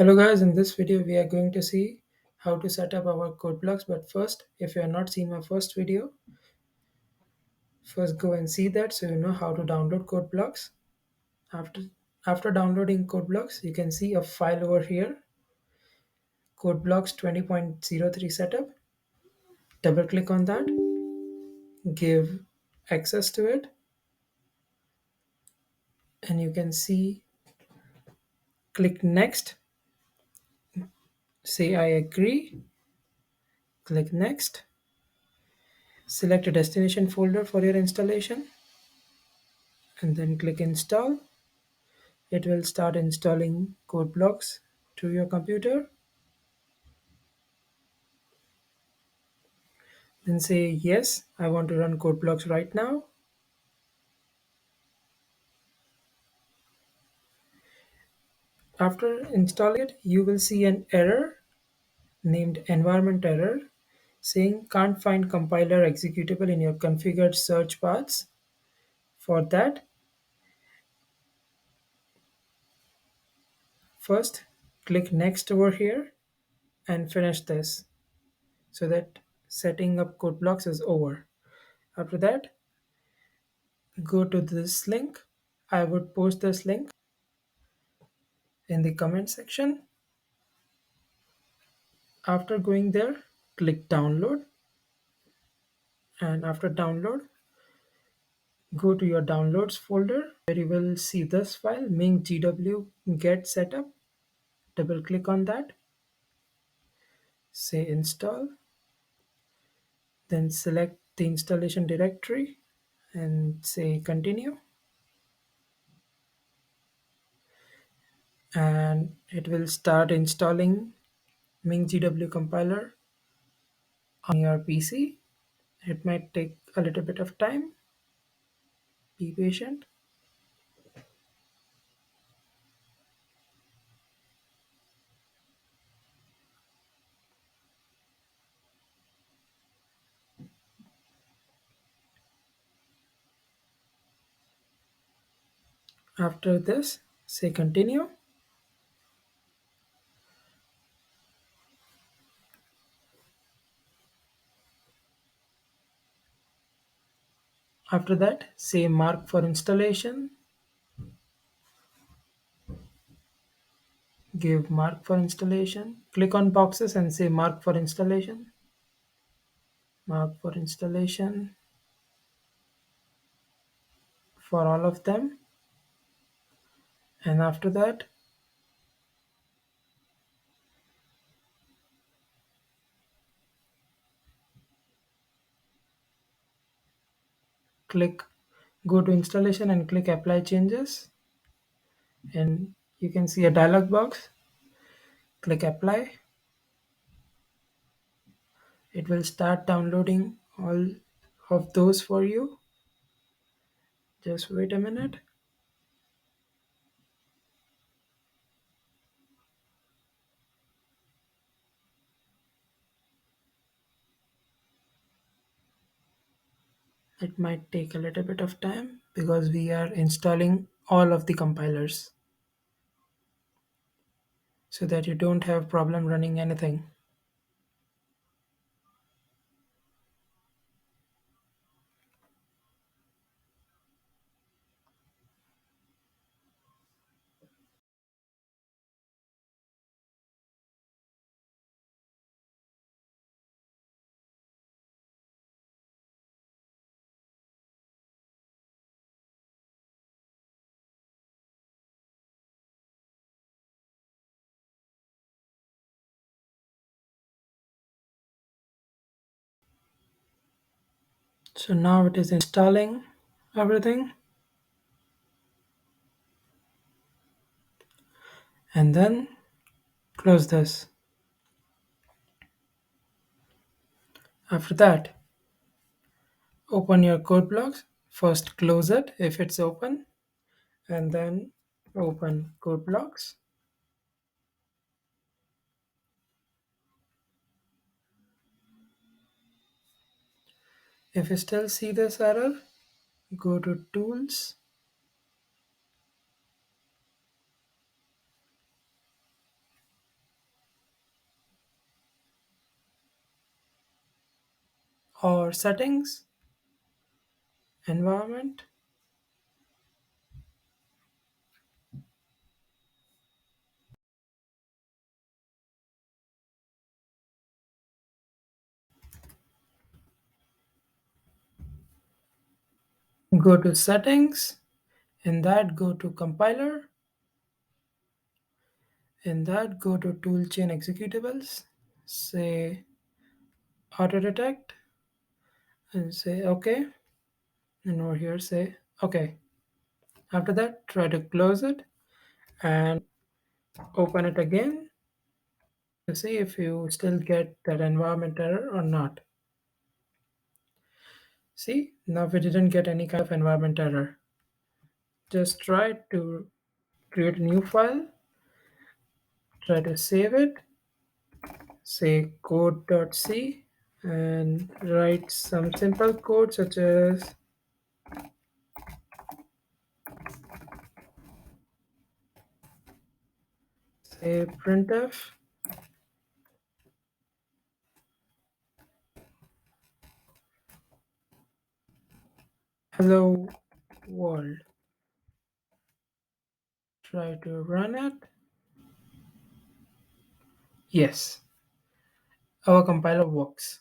Hello guys, in this video we are going to see how to set up our code blocks. But first, if you have not seen my first video, first go and see that so you know how to download code blocks. After after downloading code blocks, you can see a file over here, code blocks 20.03 setup. Double click on that, give access to it, and you can see click next, say I agree, click next, select a destination folder for your installation, and then click install. It will start installing code blocks to your computer. Then say yes, I want to run code blocks right now. After installing it, you will see an error named environment error saying can't find compiler executable in your configured search paths. For that, first click next over here and finish this so that setting up code blocks is over. After that, go to this link. I would post this link in the comment section. After going there, click download, and after download, go to your downloads folder where you will see this file mingw get setup. Double click on that, say install, then select the installation directory and say continue, and it will start installing mingw compiler on your PC. It might take a little bit of time. Be patient. After this, say continue. After that, say mark for installation. Give mark for installation. Click on boxes and say mark for installation. Mark for installation for all of them. And after that, click go to installation and click apply changes. And you can see a dialog box. Click apply. It will start downloading all of those for you. Just wait a minute. It might take a little bit of time because we are installing all of the compilers so that you don't have problem running anything. So now it is installing everything, and then close this. After that, open your code blocks. First close it if it's open, and then open code blocks. If you still see this error, go to tools, or settings, environment, go to settings, in that go to compiler, in that go to toolchain executables, say auto detect, and say okay, and over here say okay. After that, try to close it and open it again to see if you still get that environment error or not. See, now we didn't get any kind of environment error. Just try to create a new file, try to save it, say code.c, and write some simple code such as say printf hello world. Try to run it. Yes, our compiler works.